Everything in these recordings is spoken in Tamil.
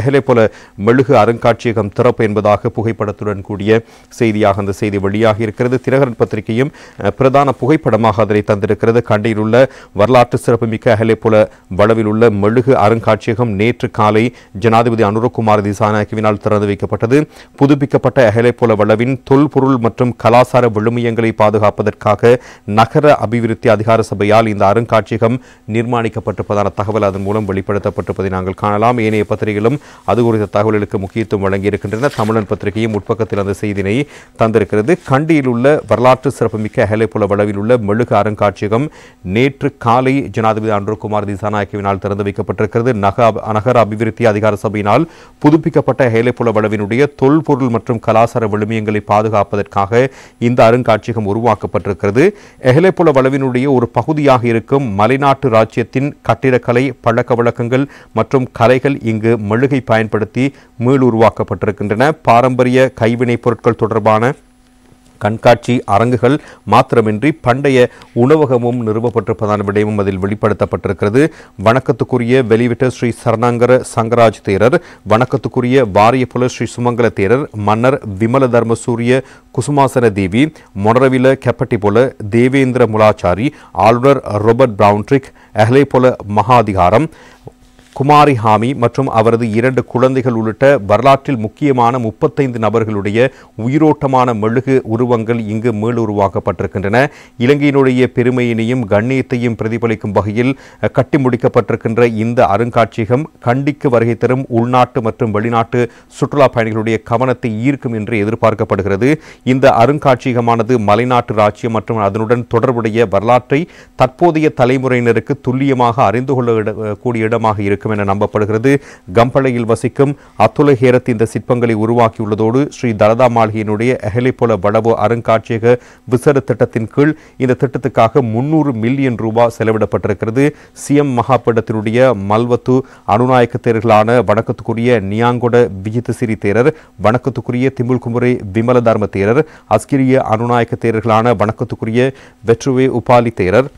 எஹலேபொல மெழுகு அருங்காட்சியகம் திறப்பு என்பதாக புகைப்படத்துடன் கூடிய செய்தியாக அந்த செய்தி வெளியாகி இருக்கிறது. தினகரன் பத்திரிகையும் பிரதான புகைப்படமாக அதனை தந்திருக்கிறது. கண்டியில் உள்ள வரலாற்று சிறப்புமிக்க எஹலேபொல வளவில் உள்ள மெழுகு அருங்காட்சியகம் நேற்று காலை ஜனாதிபதி அனுரகுமார் திசாநாயக்கவினால் திறந்து வைக்கப்பட்டது. புதுப்பிக்கப்பட்ட எஹலேபொல வளவின் தொல்பொருள் மற்றும் கலாசார விழுமியங்களை பாதுகாப்பதற்காக நகர அபிவிருத்தி அதிகார சபையால் இந்த அருங்காட்சியகம் நிர்மாணிக்கப்பட்டிருப்பதான தகவல் அதன் மூலம் வெளிப்படுத்தப்பட்டிருப்பதை நாங்கள் காணலாம். ஏனைய பத்திரிகைகளும் அது குறித்த தகவல்களுக்கு முக்கியத்துவம் வழங்கியிருக்கின்றன. தமிழன் பத்திரிகையும் உட்பக்கத்தில் அந்த செய்தினை தந்திருக்கிறது. கண்டியில் உள்ள வரலாற்று சிறப்புமிக்க எஹலேபொல வளவில் உள்ள மெழுகு அருங்காட்சியகம் நேற்று காலை ஜனாதிபதி அனுரகுமார் திசாநாயக்கவினால் திறந்து வைக்கப்பட்டிருக்கிறது. நகர அபிவிருத்தி அதிகார சபையினால் புதுப்பிக்கப்பட்ட எஹலேபொல வளவினுடைய தொல்பொருள் மற்றும் கலாசார விழுமியங்களை பாதுகாப்பதற்காக இந்த அருங்காட்சியகம் உருவாக்கப்பட்டிருக்கிறது. எஹலேபொல வளவினுடைய ஒரு பகுதியாக இருக்கும் மலைநாட்டு ராஜ்யத்தின் கட்டிடக்கலை, பழக்க வழக்கங்கள் மற்றும் கலைகள் இங்கு மெழுகை பயன்படுத்தி மீளுருவாக்கப்பட்டிருக்கின்றன. பாரம்பரிய கைவினைப் பொருட்கள் தொடர்பான கண்காட்சி அரங்குகள் மாத்திரமின்றி பண்டைய உணவகமும் நிறுவப்பட்டிருப்பதான விடயமும் அதில் வெளிப்படுத்தப்பட்டிருக்கிறது. வணக்கத்துக்குரிய வெளிவிட்ட ஸ்ரீ சரணாங்கர சங்கராஜ் தேரர், வணக்கத்துக்குரிய வாரியபுல ஸ்ரீ சுமங்கல தேரர், மன்னர் விமல தர்மசூரிய குசுமாசன தேவி, மொனரவில கெப்பட்டிபொல தேவேந்திர முலாச்சாரி, ஆளுநர் ராபர்ட் பிரவுன்ட்ரிக், எஹலேபொல மகாதிகாரம் குமாரி ஹாமி மற்றும் அவரது 2 குழந்தைகள் உள்ளிட்ட வரலாற்றில் முக்கியமான 35 நபர்களுடைய உயிரோட்டமான மெழுகு உருவங்கள் இங்கு மீளுருவாக்கப்பட்டிருக்கின்றன. இலங்கையினுடைய பெருமையினையும் கண்ணியத்தையும் பிரதிபலிக்கும் வகையில் கட்டி முடிக்கப்பட்டிருக்கின்ற இந்த அருங்காட்சியகம் கண்டிக்கு வருகை தரும் உள்நாட்டு மற்றும் வெளிநாட்டு சுற்றுலா பயணிகளுடைய கவனத்தை ஈர்க்கும் என்று எதிர்பார்க்கப்படுகிறது. இந்த அருங்காட்சியகமானது மலைநாட்டு ராஜ்யம் மற்றும் அதனுடன் தொடர்புடைய வரலாற்றை தற்போதைய தலைமுறையினருக்கு துல்லியமாக அறிந்து கொள்ளக்கூடிய இடமாக இருக்கும் என நம்பப்படுகிறது. கம்பளையில் வசிக்கும் அத்துல ஹேரத் இந்த சிற்பங்களை உருவாக்கியுள்ளதோடு ஸ்ரீ தலதா மாளிகையினுடைய எஹலேபொல வளவு அருங்காட்சியக விசேட திட்டத்தின் கீழ் இந்த திட்டத்துக்காக 300 மில்லியன் ரூபாய் செலவிடப்பட்டிருக்கிறது. சிஎம் மகாபீடத்தினுடைய மல்வத்து அனுநாயக்க தேரர்களான வணக்கத்துக்குரிய நியாங்கொட விஜிதசிறி தேரர், வணக்கத்துக்குரிய திமுல்குமுறை விமல தர்ம தேரர், அஸ்கிரிய அனுநாயக்க தேரர்களான வணக்கத்துக்குரிய வெற்றுவே உபாலி தேரர்,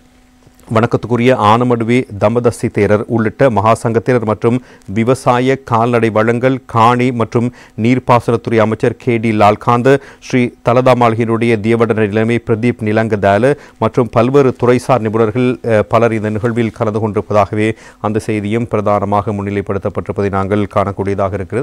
வணக்கத்துக்குரிய ஆனமடுவே தமதஸ்தி தேரர் உள்ளிட்ட மகாசங்கத்தினர் மற்றும் விவசாய கால்நடை வளங்கள், காணி மற்றும் நீர்ப்பாசனத்துறை அமைச்சர் KD லால்காந்த, ஸ்ரீ தலதா மாளிகையினுடைய தியவடன நிலைமை பிரதீப் நிலங்கதால மற்றும் பல்வேறு துறைசார் நிபுணர்கள் பலர் இந்த நிகழ்வில் கலந்து கொண்டிருப்பதாகவே அந்த செய்தியும் பிரதானமாக முன்னிலைப்படுத்தப்பட்டிருப்பதை நாங்கள் காணக்கூடியதாக இருக்கிறது.